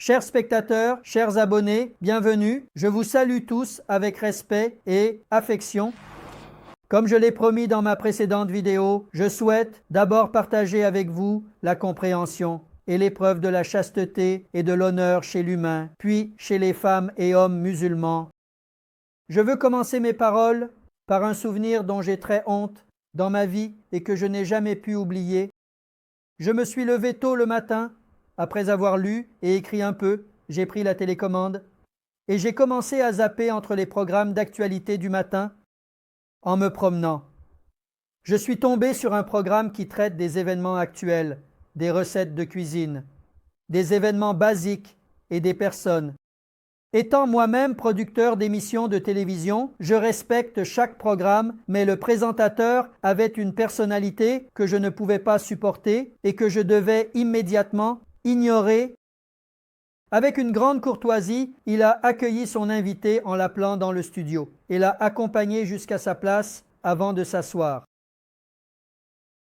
Chers spectateurs, chers abonnés, bienvenue. Je vous salue tous avec respect et affection. Comme je l'ai promis dans ma précédente vidéo, je souhaite d'abord partager avec vous la compréhension et l'épreuve de la chasteté et de l'honneur chez l'humain, puis chez les femmes et hommes musulmans. Je veux commencer mes paroles par un souvenir dont j'ai très honte dans ma vie et que je n'ai jamais pu oublier. Je me suis levé tôt le matin. Après avoir lu et écrit un peu, j'ai pris la télécommande et j'ai commencé à zapper entre les programmes d'actualité du matin en me promenant. Je suis tombé sur un programme qui traite des événements actuels, des recettes de cuisine, des événements basiques et des personnes. Étant moi-même producteur d'émissions de télévision, je respecte chaque programme, mais le présentateur avait une personnalité que je ne pouvais pas supporter et que je devais immédiatement ignorer. Avec une grande courtoisie, il a accueilli son invité en l'appelant dans le studio et l'a accompagné jusqu'à sa place avant de s'asseoir.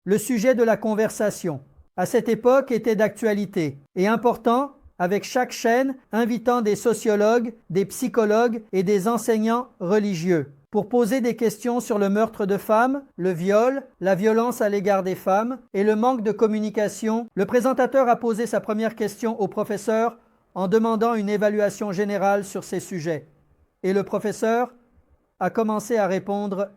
Le sujet de la conversation, à cette époque, était d'actualité et important, avec chaque chaîne invitant des sociologues, des psychologues et des enseignants religieux pour poser des questions sur le meurtre de femmes, le viol, la violence à l'égard des femmes et le manque de communication. Le présentateur a posé sa première question au professeur en demandant une évaluation générale sur ces sujets. Et le professeur a commencé à répondre.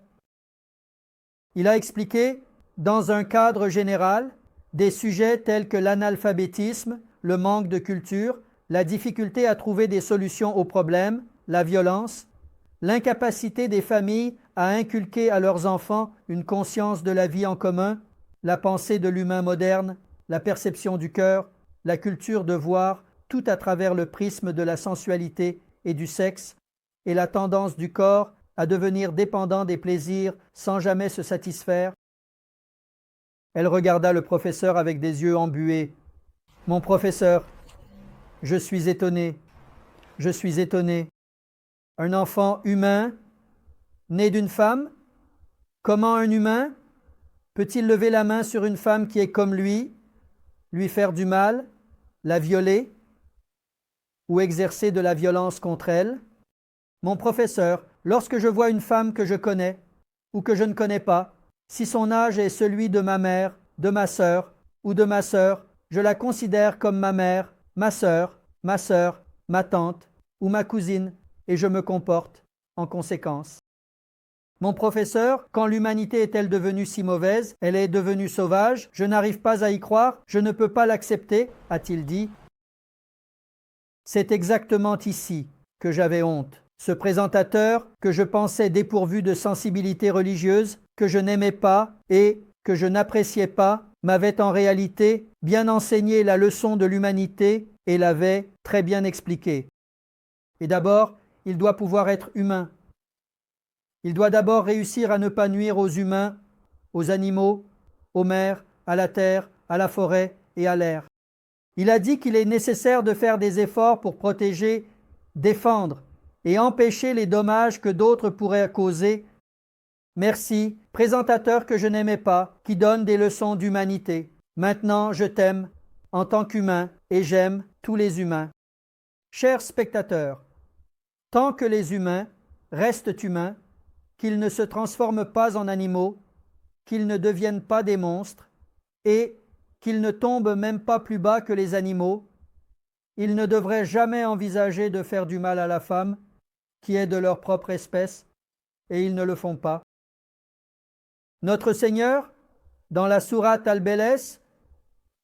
Il a expliqué, dans un cadre général, des sujets tels que l'analphabétisme, le manque de culture, la difficulté à trouver des solutions aux problèmes, la violence, l'incapacité des familles à inculquer à leurs enfants une conscience de la vie en commun, la pensée de l'humain moderne, la perception du cœur, la culture de voir tout à travers le prisme de la sensualité et du sexe, et la tendance du corps à devenir dépendant des plaisirs sans jamais se satisfaire. Elle regarda le professeur avec des yeux embués. « Mon professeur, je suis étonné. Un enfant humain, né d'une femme? Comment un humain peut-il lever la main sur une femme qui est comme lui faire du mal, la violer ou exercer de la violence contre elle? Mon professeur, lorsque je vois une femme que je connais ou que je ne connais pas, si son âge est celui de ma mère, de ma sœur ou de ma sœur, je la considère comme ma mère, ma sœur, ma tante ou ma cousine et je me comporte en conséquence. Mon professeur, quand l'humanité est-elle devenue si mauvaise, elle est devenue sauvage, je n'arrive pas à y croire, je ne peux pas l'accepter, a-t-il dit. C'est exactement ici que j'avais honte. Ce présentateur, que je pensais dépourvu de sensibilité religieuse, que je n'aimais pas et que je n'appréciais pas, m'avait en réalité bien enseigné la leçon de l'humanité et l'avait très bien expliquée. Et d'abord, il doit pouvoir être humain. Il doit d'abord réussir à ne pas nuire aux humains, aux animaux, aux mers, à la terre, à la forêt et à l'air. Il a dit qu'il est nécessaire de faire des efforts pour protéger, défendre et empêcher les dommages que d'autres pourraient causer. Merci, présentateur que je n'aimais pas, qui donne des leçons d'humanité. Maintenant, je t'aime en tant qu'humain et j'aime tous les humains. Chers spectateurs, tant que les humains restent humains, qu'ils ne se transforment pas en animaux, qu'ils ne deviennent pas des monstres et qu'ils ne tombent même pas plus bas que les animaux, ils ne devraient jamais envisager de faire du mal à la femme, qui est de leur propre espèce, et ils ne le font pas. Notre Seigneur, dans la sourate Al-Belès,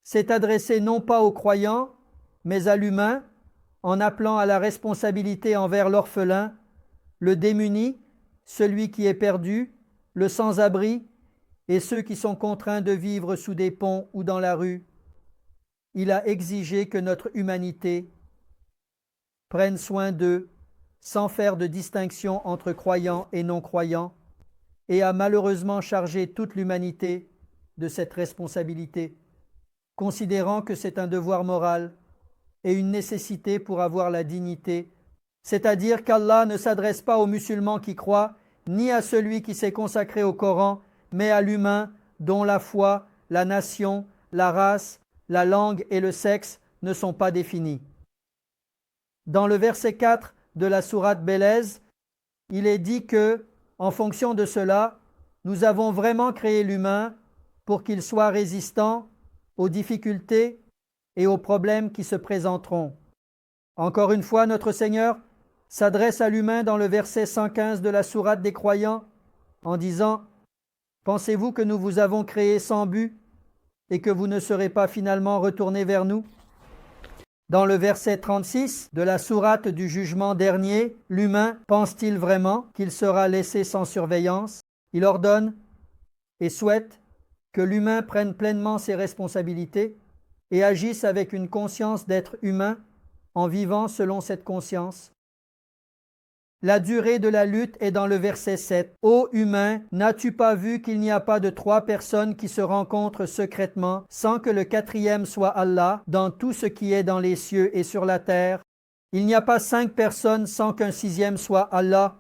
s'est adressé non pas aux croyants, mais à l'humain, en appelant à la responsabilité envers l'orphelin, le démuni, celui qui est perdu, le sans-abri et ceux qui sont contraints de vivre sous des ponts ou dans la rue. Il a exigé que notre humanité prenne soin d'eux sans faire de distinction entre croyants et non-croyants et a malheureusement chargé toute l'humanité de cette responsabilité, considérant que c'est un devoir moral et une nécessité pour avoir la dignité, c'est-à-dire qu'Allah ne s'adresse pas aux musulmans qui croient, ni à celui qui s'est consacré au Coran, mais à l'humain dont la foi, la nation, la race, la langue et le sexe ne sont pas définis. Dans le verset 4 de la sourate Belez, il est dit que, en fonction de cela, nous avons vraiment créé l'humain pour qu'il soit résistant aux difficultés et aux problèmes qui se présenteront. Encore une fois, notre Seigneur s'adresse à l'humain dans le verset 115 de la sourate des croyants en disant « Pensez-vous que nous vous avons créé sans but et que vous ne serez pas finalement retournés vers nous ?» Dans le verset 36 de la sourate du jugement dernier, l'humain pense-t-il vraiment qu'il sera laissé sans surveillance? Il ordonne et souhaite que l'humain prenne pleinement ses responsabilités et agisse avec une conscience d'être humain en vivant selon cette conscience. La durée de la lutte est dans le verset 7. « Ô humain, n'as-tu pas vu qu'il n'y a pas de 3 personnes qui se rencontrent secrètement sans que le 4e soit Allah dans tout ce qui est dans les cieux et sur la terre? Il n'y a pas 5 personnes sans qu'un 6e soit Allah,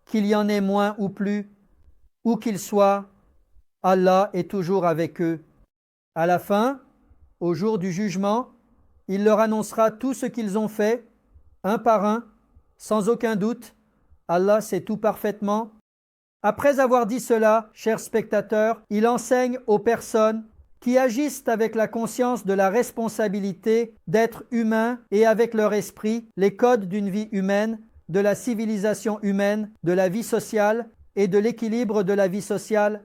qu'il y en ait moins ou plus, où qu'il soit, Allah est toujours avec eux. À la fin, au jour du jugement, il leur annoncera tout ce qu'ils ont fait, un par un, sans aucun doute. Allah sait tout parfaitement. Après avoir dit cela, chers spectateurs, il enseigne aux personnes qui agissent avec la conscience de la responsabilité d'être humains et avec leur esprit les codes d'une vie humaine, de la civilisation humaine, de la vie sociale et de l'équilibre de la vie sociale.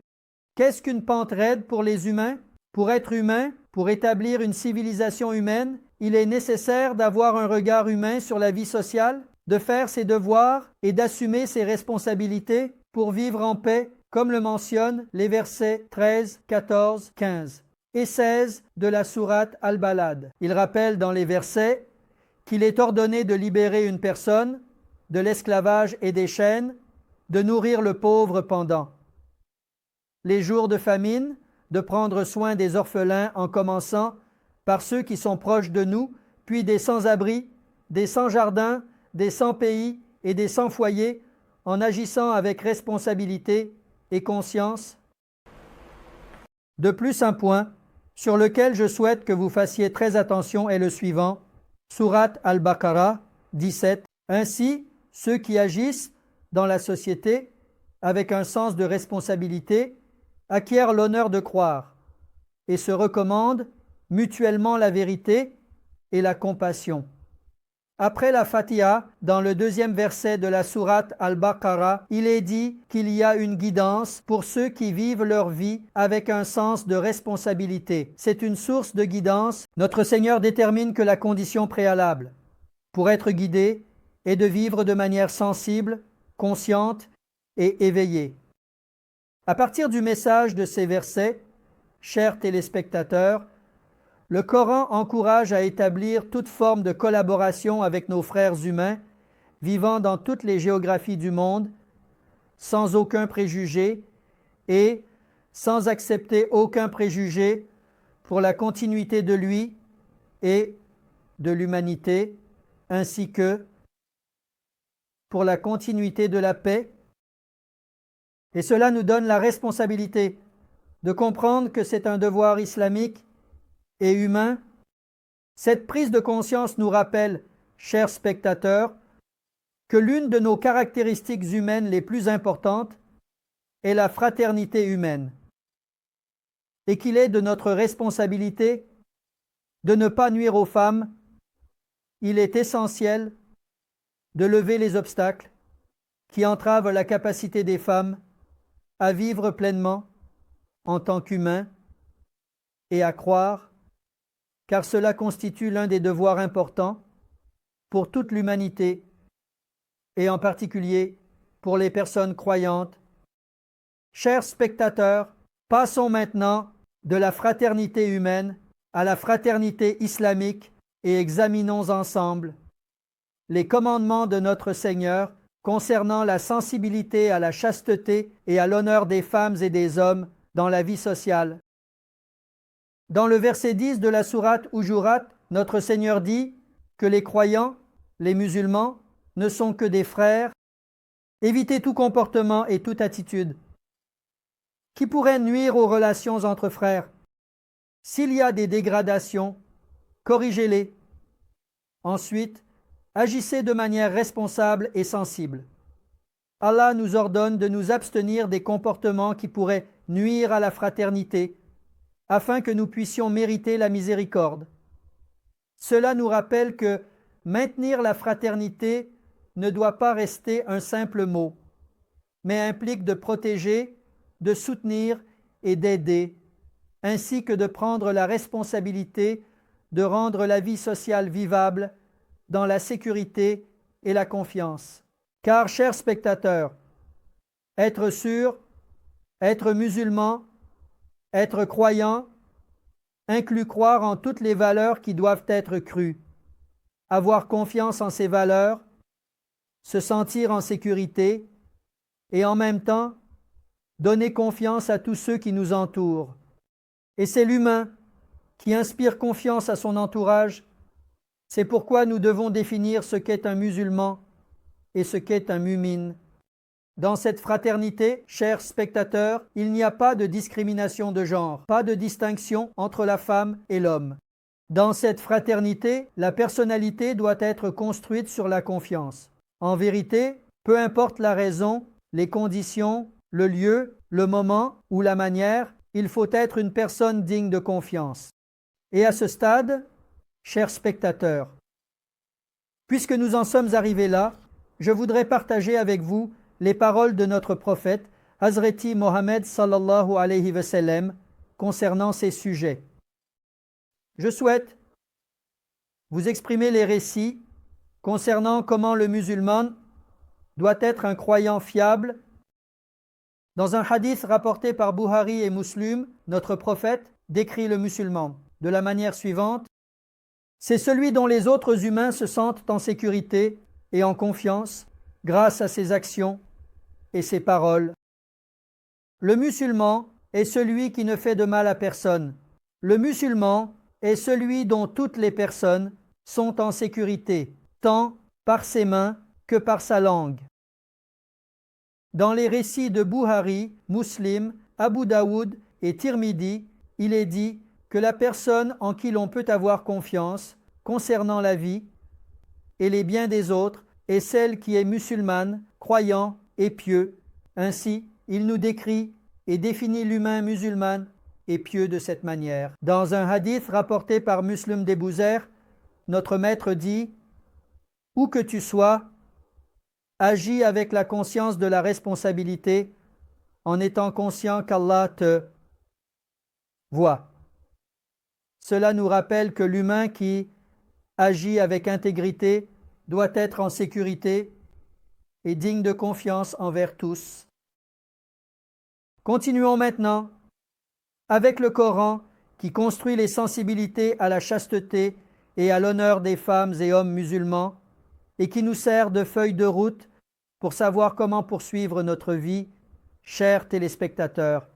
Qu'est-ce qu'une pente raide pour les humains? Pour être humain, pour établir une civilisation humaine, il est nécessaire d'avoir un regard humain sur la vie sociale, de faire ses devoirs et d'assumer ses responsabilités pour vivre en paix, comme le mentionnent les versets 13, 14, 15 et 16 de la sourate Al-Balad. Il rappelle dans les versets qu'il est ordonné de libérer une personne de l'esclavage et des chaînes, de nourrir le pauvre pendant les jours de famine, de prendre soin des orphelins en commençant par ceux qui sont proches de nous, puis des sans-abri, des sans-jardin, des sans-pays et des sans-foyer, en agissant avec responsabilité et conscience. De plus, un point sur lequel je souhaite que vous fassiez très attention est le suivant. Sourate Al-Baqarah 17. Ainsi, ceux qui agissent dans la société avec un sens de responsabilité acquièrent l'honneur de croire et se recommandent mutuellement la vérité et la compassion. Après la Fatiha, dans le 2e verset de la sourate Al-Baqarah, il est dit qu'il y a une guidance pour ceux qui vivent leur vie avec un sens de responsabilité. C'est une source de guidance. Notre Seigneur détermine que la condition préalable pour être guidé est de vivre de manière sensible, consciente et éveillée. À partir du message de ces versets, chers téléspectateurs, le Coran encourage à établir toute forme de collaboration avec nos frères humains vivant dans toutes les géographies du monde, sans aucun préjugé et sans accepter aucun préjugé pour la continuité de lui et de l'humanité, ainsi que pour la continuité de la paix. Et cela nous donne la responsabilité de comprendre que c'est un devoir islamique et humain. Cette prise de conscience nous rappelle, chers spectateurs, que l'une de nos caractéristiques humaines les plus importantes est la fraternité humaine et qu'il est de notre responsabilité de ne pas nuire aux femmes. Il est essentiel de lever les obstacles qui entravent la capacité des femmes à vivre pleinement en tant qu'humains et à croire, car cela constitue l'un des devoirs importants pour toute l'humanité et en particulier pour les personnes croyantes. Chers spectateurs, passons maintenant de la fraternité humaine à la fraternité islamique et examinons ensemble les commandements de notre Seigneur concernant la sensibilité à la chasteté et à l'honneur des femmes et des hommes dans la vie sociale. Dans le verset 10 de la sourate Hujurat, notre Seigneur dit que les croyants, les musulmans, ne sont que des frères. Évitez tout comportement et toute attitude qui pourrait nuire aux relations entre frères. S'il y a des dégradations, corrigez-les. Ensuite, Agissez de manière responsable et sensible. Allah nous ordonne de nous abstenir des comportements qui pourraient nuire à la fraternité, afin que nous puissions mériter la miséricorde. Cela nous rappelle que maintenir la fraternité ne doit pas rester un simple mot, mais implique de protéger, de soutenir et d'aider, ainsi que de prendre la responsabilité de rendre la vie sociale vivable dans la sécurité et la confiance. Car, chers spectateurs, être sûr, être musulman, être croyant, inclut croire en toutes les valeurs qui doivent être crues, avoir confiance en ces valeurs, se sentir en sécurité et en même temps donner confiance à tous ceux qui nous entourent. Et c'est l'humain qui inspire confiance à son entourage. C'est pourquoi nous devons définir ce qu'est un musulman et ce qu'est un mu'min. Dans cette fraternité, chers spectateurs, il n'y a pas de discrimination de genre, pas de distinction entre la femme et l'homme. Dans cette fraternité, la personnalité doit être construite sur la confiance. En vérité, peu importe la raison, les conditions, le lieu, le moment ou la manière, il faut être une personne digne de confiance. Et à ce stade, chers spectateurs, puisque nous en sommes arrivés là, je voudrais partager avec vous les paroles de notre prophète, Hazreti Mohammed sallallahu alayhi wa sallam, concernant ces sujets. Je souhaite vous exprimer les récits concernant comment le musulman doit être un croyant fiable. Dans un hadith rapporté par Bukhari et Muslim, notre prophète décrit le musulman de la manière suivante: c'est celui dont les autres humains se sentent en sécurité et en confiance grâce à ses actions et ses paroles. Le musulman est celui qui ne fait de mal à personne. Le musulman est celui dont toutes les personnes sont en sécurité, tant par ses mains que par sa langue. Dans les récits de Bukhari, Muslim, Abu Daoud et Tirmidhi, il est dit que la personne en qui l'on peut avoir confiance concernant la vie et les biens des autres est celle qui est musulmane, croyant et pieux. Ainsi, il nous décrit et définit l'humain musulman et pieux de cette manière. Dans un hadith rapporté par Muslim d'Ebouzer, notre maître dit: où que tu sois, agis avec la conscience de la responsabilité en étant conscient qu'Allah te voit. Cela nous rappelle que l'humain qui agit avec intégrité doit être en sécurité et digne de confiance envers tous. Continuons maintenant avec le Coran qui construit les sensibilités à la chasteté et à l'honneur des femmes et hommes musulmans et qui nous sert de feuille de route pour savoir comment poursuivre notre vie, chers téléspectateurs.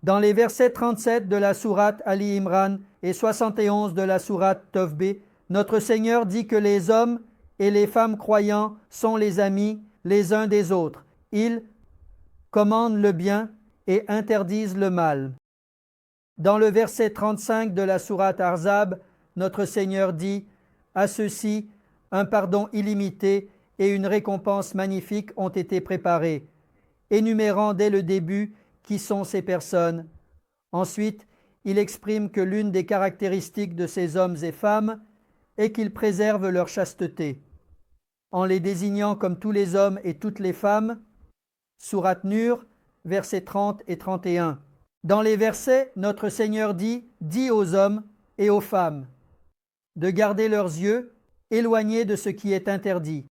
Dans les versets 37 de la sourate Ali Imran et 71 de la sourate Tawbah, notre Seigneur dit que les hommes et les femmes croyants sont les amis les uns des autres. Ils commandent le bien et interdisent le mal. Dans le verset 35 de la sourate Ahzab, notre Seigneur dit: à ceux-ci, un pardon illimité et une récompense magnifique ont été préparés, énumérant dès le début qui sont ces personnes. Ensuite, il exprime que l'une des caractéristiques de ces hommes et femmes est qu'ils préservent leur chasteté, en les désignant comme tous les hommes et toutes les femmes. Sourate Nur, versets 30 et 31. Dans les versets, notre Seigneur dit: dis aux hommes et aux femmes de garder leurs yeux éloignés de ce qui est interdit,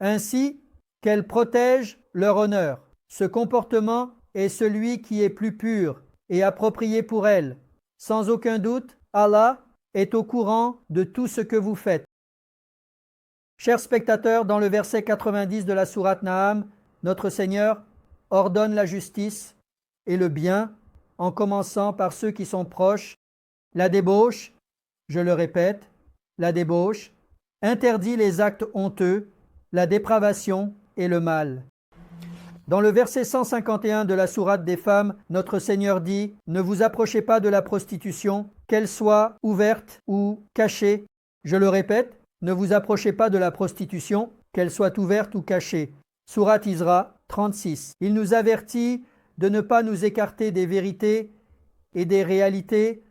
ainsi qu'elles protègent leur honneur. Ce comportement est celui qui est plus pur et approprié pour elles. Sans aucun doute, Allah est au courant de tout ce que vous faites. Chers spectateurs, dans le verset 90 de la sourate Naam, notre Seigneur ordonne la justice et le bien en commençant par ceux qui sont proches. La débauche, je le répète, la débauche, interdit les actes honteux, la dépravation et le mal. Dans le verset 151 de la sourate des femmes, notre Seigneur dit: ne vous approchez pas de la prostitution, qu'elle soit ouverte ou cachée. Je le répète, Ne vous approchez pas de la prostitution, qu'elle soit ouverte ou cachée. Sourate Isra 36. Il nous avertit de ne pas nous écarter des vérités et des réalités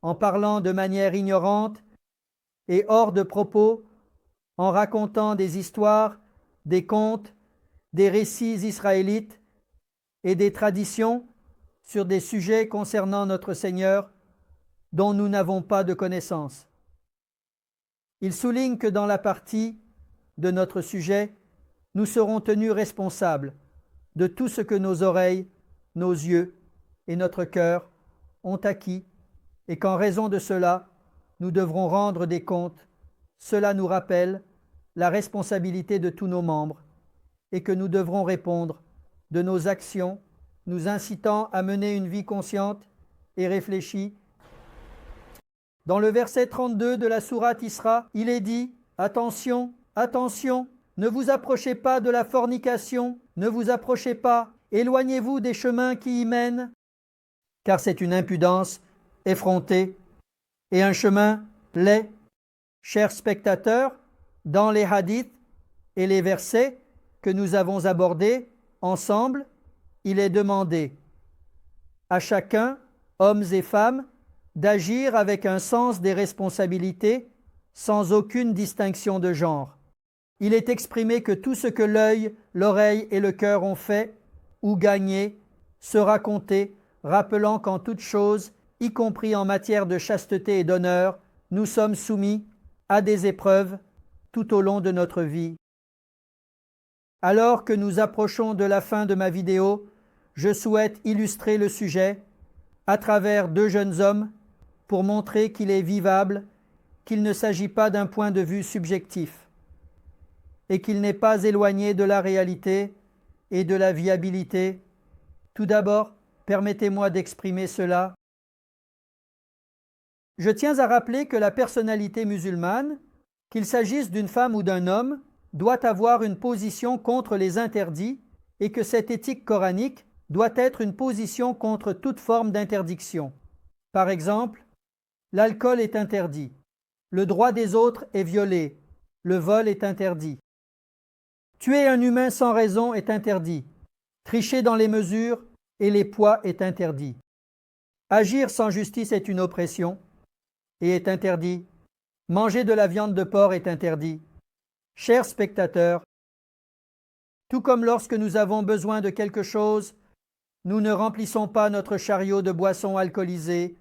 en parlant de manière ignorante et hors de propos, en racontant des histoires, des contes, des récits israélites et des traditions sur des sujets concernant notre Seigneur dont nous n'avons pas de connaissance. Il souligne que dans la partie de notre sujet, nous serons tenus responsables de tout ce que nos oreilles, nos yeux et notre cœur ont acquis et qu'en raison de cela, nous devrons rendre des comptes. Cela nous rappelle la responsabilité de tous nos membres et que nous devrons répondre de nos actions, nous incitant à mener une vie consciente et réfléchie. Dans le verset 32 de la sourate Isra, il est dit « Attention, attention, ne vous approchez pas de la fornication, ne vous approchez pas, éloignez-vous des chemins qui y mènent, car c'est une impudence effrontée et un chemin laid. » Chers spectateurs, dans les hadiths et les versets que nous avons abordés ensemble, il est demandé à chacun, hommes et femmes, d'agir avec un sens des responsabilités sans aucune distinction de genre. Il est exprimé que tout ce que l'œil, l'oreille et le cœur ont fait ou gagné sera compté, rappelant qu'en toute chose, y compris en matière de chasteté et d'honneur, nous sommes soumis à des épreuves tout au long de notre vie. Alors que nous approchons de la fin de ma vidéo, je souhaite illustrer le sujet à travers deux jeunes hommes pour montrer qu'il est vivable, qu'il ne s'agit pas d'un point de vue subjectif et qu'il n'est pas éloigné de la réalité et de la viabilité. Tout d'abord, permettez-moi d'exprimer cela. Je tiens à rappeler que la personnalité musulmane, qu'il s'agisse d'une femme ou d'un homme, doit avoir une position contre les interdits et que cette éthique coranique doit être une position contre toute forme d'interdiction. Par exemple, l'alcool est interdit, le droit des autres est violé, le vol est interdit. Tuer un humain sans raison est interdit, tricher dans les mesures et les poids est interdit. Agir sans justice est une oppression et est interdit. Manger de la viande de porc est interdit. Chers spectateurs, tout comme lorsque nous avons besoin de quelque chose, nous ne remplissons pas notre chariot de boissons alcoolisées,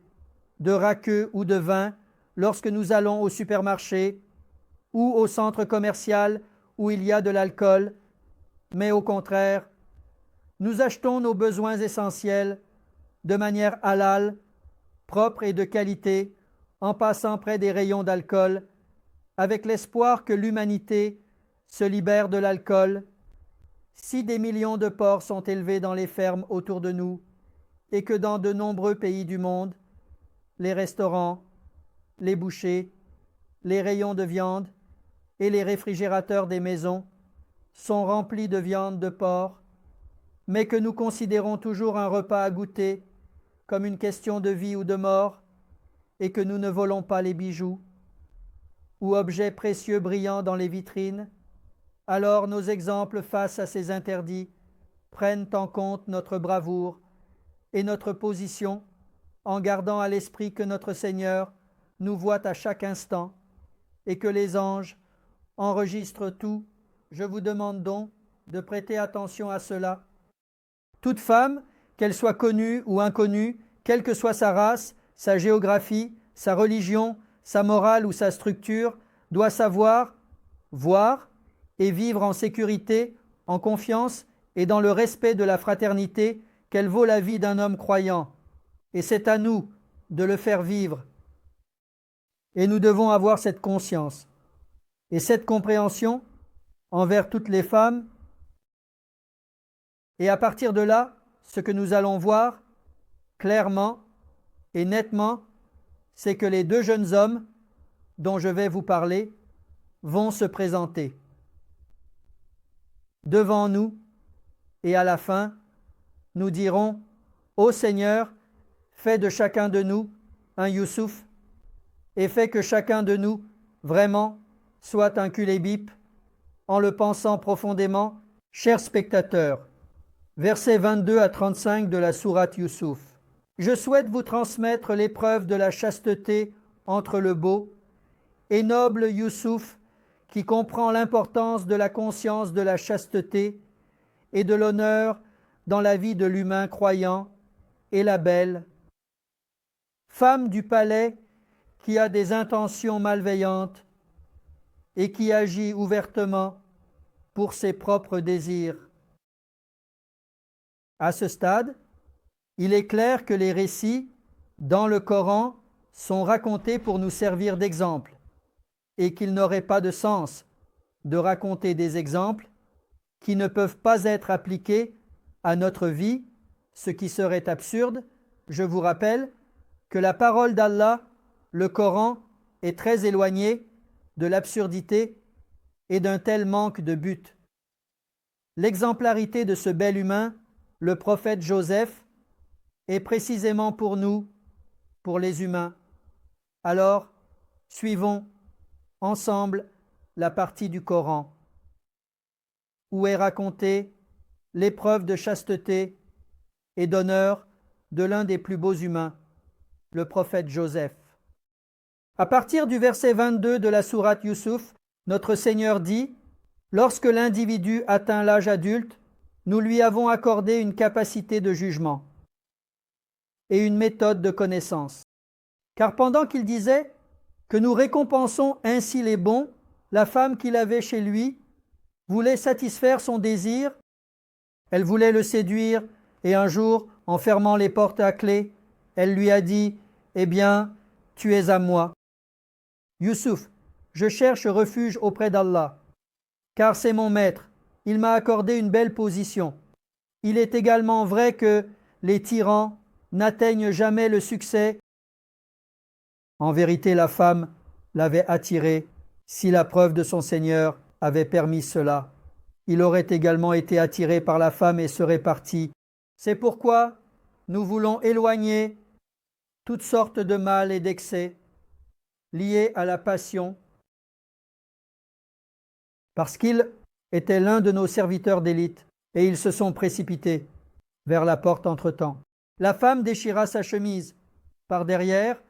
de raqueux ou de vin lorsque nous allons au supermarché ou au centre commercial où il y a de l'alcool, mais au contraire, nous achetons nos besoins essentiels de manière halal, propre et de qualité, en passant près des rayons d'alcool, avec l'espoir que l'humanité se libère de l'alcool. Si des millions de porcs sont élevés dans les fermes autour de nous, et que dans de nombreux pays du monde, les restaurants, les bouchers, les rayons de viande et les réfrigérateurs des maisons sont remplis de viande de porc, mais que nous considérons toujours un repas à goûter comme une question de vie ou de mort, et que nous ne volons pas les bijoux ou objets précieux brillants dans les vitrines, alors nos exemples face à ces interdits prennent en compte notre bravoure et notre position en gardant à l'esprit que notre Seigneur nous voit à chaque instant et que les anges enregistrent tout. Je vous demande donc de prêter attention à cela. Toute femme, qu'elle soit connue ou inconnue, quelle que soit sa race, sa géographie, sa religion, sa morale ou sa structure, doit savoir, voir et vivre en sécurité, en confiance et dans le respect de la fraternité qu'elle vaut la vie d'un homme croyant. Et c'est à nous de le faire vivre. Et nous devons avoir cette conscience et cette compréhension envers toutes les femmes. Et à partir de là, ce que nous allons voir clairement et nettement, c'est que les deux jeunes hommes dont je vais vous parler vont se présenter devant nous et à la fin, nous dirons « Ô Seigneur, fais de chacun de nous un Youssouf et fais que chacun de nous vraiment soit un culébip, en le pensant profondément, chers spectateurs. Versets 22 à 35 de la sourate Youssouf. Je souhaite vous transmettre l'épreuve de la chasteté entre le beau et noble Youssouf qui comprend l'importance de la conscience de la chasteté et de l'honneur dans la vie de l'humain croyant, et la belle, femme du palais qui a des intentions malveillantes et qui agit ouvertement pour ses propres désirs. À ce stade, il est clair que les récits dans le Coran sont racontés pour nous servir d'exemple et qu'il n'aurait pas de sens de raconter des exemples qui ne peuvent pas être appliqués à notre vie, ce qui serait absurde. Je vous rappelle que la parole d'Allah, le Coran, est très éloigné de l'absurdité et d'un tel manque de but. L'exemplarité de ce bel humain, le prophète Joseph, est précisément pour nous, pour les humains. Alors, suivons ensemble la partie du Coran où est racontée l'épreuve de chasteté et d'honneur de l'un des plus beaux humains, le prophète Joseph. À partir du verset 22 de la sourate Youssouf, notre Seigneur dit « Lorsque l'individu atteint l'âge adulte, nous lui avons accordé une capacité de jugement et une méthode de connaissance. Car pendant qu'il disait que nous récompensons ainsi les bons, la femme qu'il avait chez lui voulait satisfaire son désir, elle voulait le séduire, et un jour, en fermant les portes à clé, elle lui a dit « Eh bien, tu es à moi. Youssouf, je cherche refuge auprès d'Allah, car c'est mon maître, il m'a accordé une belle position. Il est également vrai que les tyrans n'atteignent jamais le succès. En vérité, la femme l'avait attiré. Si la preuve de son Seigneur avait permis cela, il aurait également été attiré par la femme et serait parti. C'est pourquoi nous voulons éloigner toutes sortes de mal et d'excès liés à la passion, parce qu'il était l'un de nos serviteurs d'élite, et ils se sont précipités vers la porte entre-temps. La femme déchira sa chemise par derrière,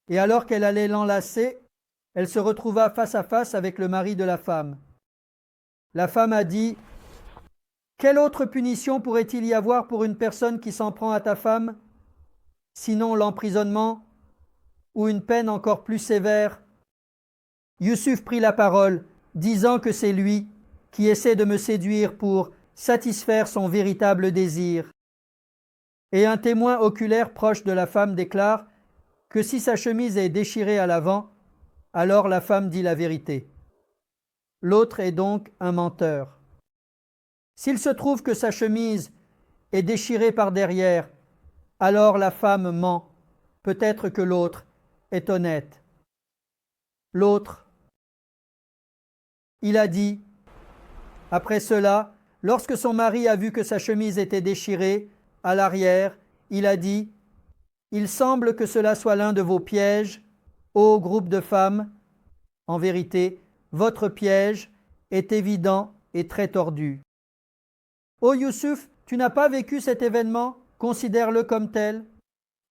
et alors qu'elle allait l'enlacer, elle se retrouva face à face avec le mari de la femme. La femme a dit « Quelle autre punition pourrait-il y avoir pour une personne qui s'en prend à ta femme, sinon l'emprisonnement ou une peine encore plus sévère ?» Youssouf prit la parole, disant que c'est lui qui essaie de me séduire pour satisfaire son véritable désir. Et un témoin oculaire proche de la femme déclare que si sa chemise est déchirée à l'avant, alors la femme dit la vérité. L'autre est donc un menteur. S'il se trouve que sa chemise est déchirée par derrière, alors la femme ment. Peut-être que l'autre est honnête. L'autre, il a dit, après cela, lorsque son mari a vu que sa chemise était déchirée, à l'arrière, il a dit « Il semble que cela soit l'un de vos pièges, ô groupe de femmes. En vérité, votre piège est évident et très tordu. Ô Youssouf, tu n'as pas vécu cet événement, considère-le comme tel.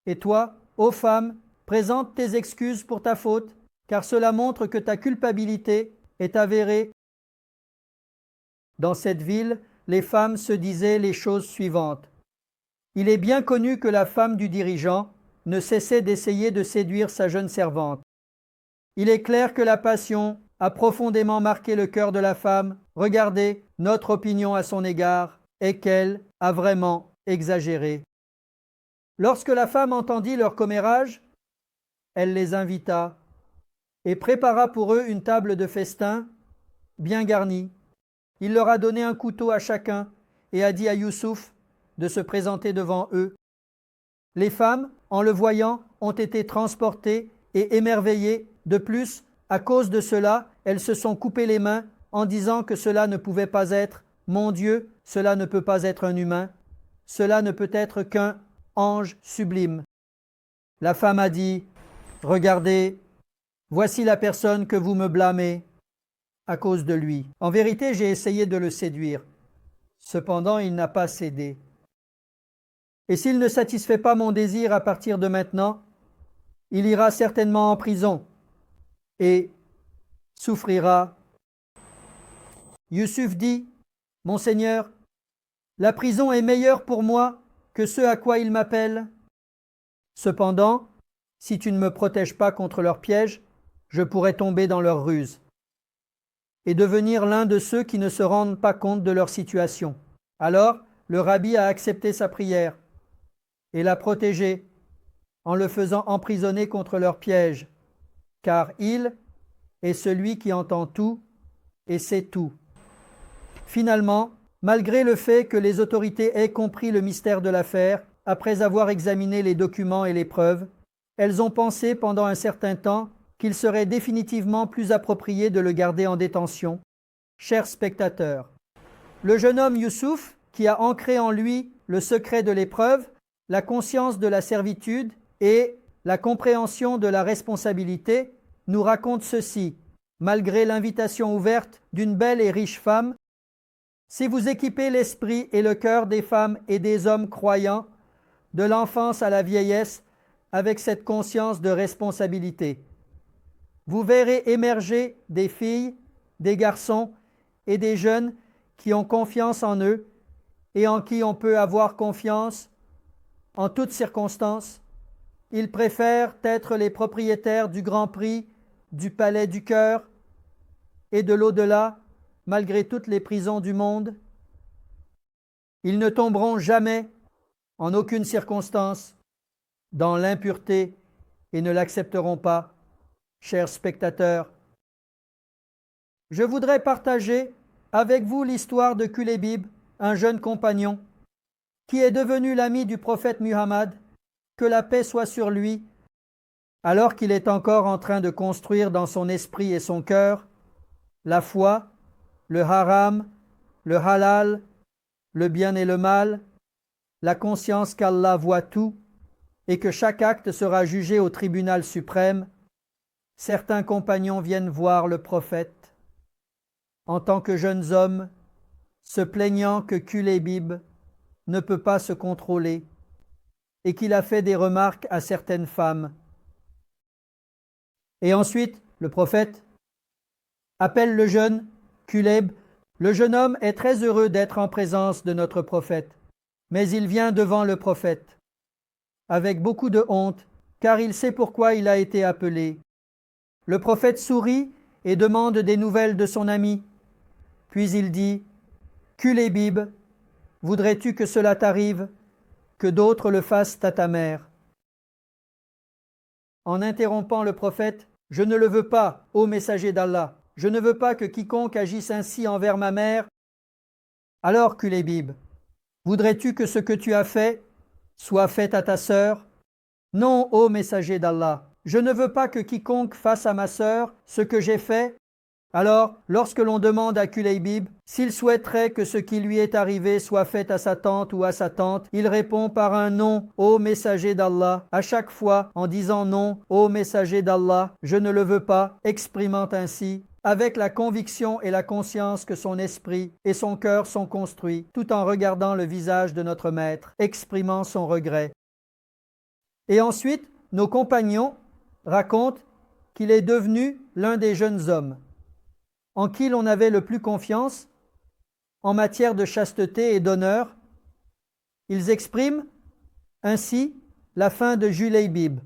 Et toi, ô femme, présente tes excuses pour ta faute, car cela montre que ta culpabilité est avérée. » Dans cette ville, les femmes se disaient les choses suivantes. Il est bien connu que la femme du dirigeant ne cessait d'essayer de séduire sa jeune servante. Il est clair que la passion a profondément marqué le cœur de la femme. Regardez, notre opinion à son égard est qu'elle a vraiment exagéré. Lorsque la femme entendit leur commérage, elle les invita et prépara pour eux une table de festin bien garnie. Il leur a donné un couteau à chacun et a dit à Youssouf de se présenter devant eux. Les femmes, en le voyant, ont été transportées et émerveillées. De plus, à cause de cela, elles se sont coupées les mains en disant que cela ne pouvait pas être « Mon Dieu, cela ne peut pas être un humain, cela ne peut être qu'un ange sublime. » La femme a dit « Regardez, voici la personne que vous me blâmez. à cause de lui. En vérité, j'ai essayé de le séduire. Cependant, il n'a pas cédé. Et s'il ne satisfait pas mon désir à partir de maintenant, il ira certainement en prison et souffrira. Yusuf dit, « Mon Seigneur, la prison est meilleure pour moi que ce à quoi il m'appelle. Cependant, si tu ne me protèges pas contre leurs pièges, je pourrais tomber dans leur ruse et devenir l'un de ceux qui ne se rendent pas compte de leur situation. » Alors, le rabbi a accepté sa prière et l'a protégé en le faisant emprisonner contre leurs pièges, car il est celui qui entend tout et sait tout. Finalement, malgré le fait que les autorités aient compris le mystère de l'affaire, après avoir examiné les documents et les preuves, elles ont pensé pendant un certain temps qu'il serait définitivement plus approprié de le garder en détention. Chers spectateurs, le jeune homme Youssouf, qui a ancré en lui le secret de l'épreuve, la conscience de la servitude et la compréhension de la responsabilité, nous raconte ceci. Malgré l'invitation ouverte d'une belle et riche femme, si vous équipez l'esprit et le cœur des femmes et des hommes croyants, de l'enfance à la vieillesse, avec cette conscience de responsabilité, vous verrez émerger des filles, des garçons et des jeunes qui ont confiance en eux et en qui on peut avoir confiance en toutes circonstances. Ils préfèrent être les propriétaires du grand prix, du palais du cœur et de l'au-delà, malgré toutes les prisons du monde. Ils ne tomberont jamais, en aucune circonstance, dans l'impureté et ne l'accepteront pas. Chers spectateurs, je voudrais partager avec vous l'histoire de Kulebib, un jeune compagnon, qui est devenu l'ami du prophète Muhammad, que la paix soit sur lui, alors qu'il est encore en train de construire dans son esprit et son cœur la foi, le haram, le halal, le bien et le mal, la conscience qu'Allah voit tout et que chaque acte sera jugé au tribunal suprême. Certains compagnons viennent voir le prophète en tant que jeunes hommes, se plaignant que Kulebib ne peut pas se contrôler et qu'il a fait des remarques à certaines femmes. Et ensuite, le prophète appelle le jeune Kuleb. Le jeune homme est très heureux d'être en présence de notre prophète, mais il vient devant le prophète avec beaucoup de honte, car il sait pourquoi il a été appelé. Le prophète sourit et demande des nouvelles de son ami. Puis il dit, « Kulebib, voudrais-tu que cela t'arrive, que d'autres le fassent à ta mère ?» En interrompant le prophète, « Je ne le veux pas, ô messager d'Allah. Je ne veux pas que quiconque agisse ainsi envers ma mère. » Alors, Kulebib, voudrais-tu que ce que tu as fait soit fait à ta sœur ? Non, ô messager d'Allah, je ne veux pas que quiconque fasse à ma sœur ce que j'ai fait. Alors, lorsque l'on demande à Kulebib s'il souhaiterait que ce qui lui est arrivé soit fait à sa tante ou à sa tante, il répond par un non, ô messager d'Allah. À chaque fois, en disant non, ô messager d'Allah, je ne le veux pas, exprimant ainsi, avec la conviction et la conscience que son esprit et son cœur sont construits, tout en regardant le visage de notre maître, exprimant son regret. Et ensuite, nos compagnons racontent qu'il est devenu l'un des jeunes hommes en qui l'on avait le plus confiance en matière de chasteté et d'honneur. Ils expriment ainsi la fin de Julaybib.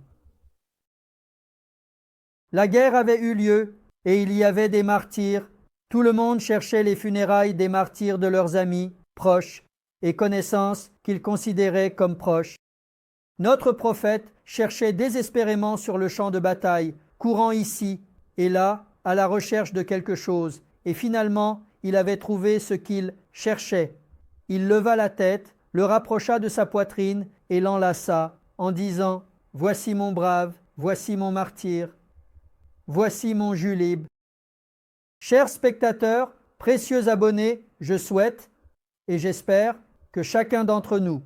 La guerre avait eu lieu et il y avait des martyrs. Tout le monde cherchait les funérailles des martyrs de leurs amis, proches et connaissances qu'ils considéraient comme proches. Notre prophète cherchait désespérément sur le champ de bataille, courant ici et là, à la recherche de quelque chose, et finalement, il avait trouvé ce qu'il cherchait. Il leva la tête, le rapprocha de sa poitrine et l'enlaça, en disant « Voici mon brave, voici mon martyr, voici mon Julib. » Chers spectateurs, précieux abonnés, je souhaite et j'espère que chacun d'entre nous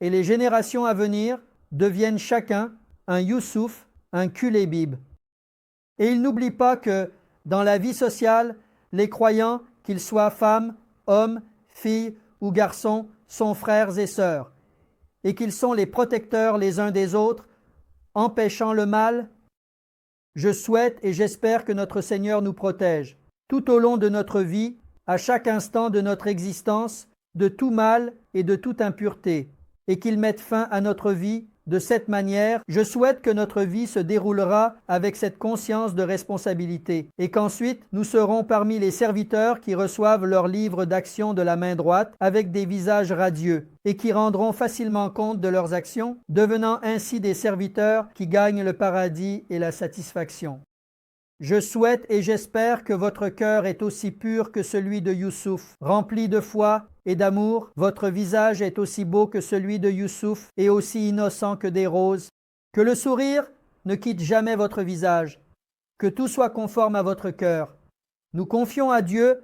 et les générations à venir deviennent chacun un Youssouf, un Kulebib. Et il n'oublie pas que, dans la vie sociale, Les croyants, qu'ils soient femmes, hommes, filles ou garçons, sont frères et sœurs, et qu'ils sont les protecteurs les uns des autres, empêchant le mal. Je souhaite et j'espère que notre Seigneur nous protège, tout au long de notre vie, à chaque instant de notre existence, de tout mal et de toute impureté, et qu'il mette fin à notre vie. De cette manière, je souhaite que notre vie se déroulera avec cette conscience de responsabilité et qu'ensuite nous serons parmi les serviteurs qui reçoivent leur livre d'action de la main droite avec des visages radieux et qui rendront facilement compte de leurs actions, devenant ainsi des serviteurs qui gagnent le paradis et la satisfaction. Je souhaite et j'espère que votre cœur est aussi pur que celui de Youssouf, rempli de foi et d'amour. Votre visage est aussi beau que celui de Youssouf et aussi innocent que des roses. Que le sourire ne quitte jamais votre visage. Que tout soit conforme à votre cœur. Nous confions à Dieu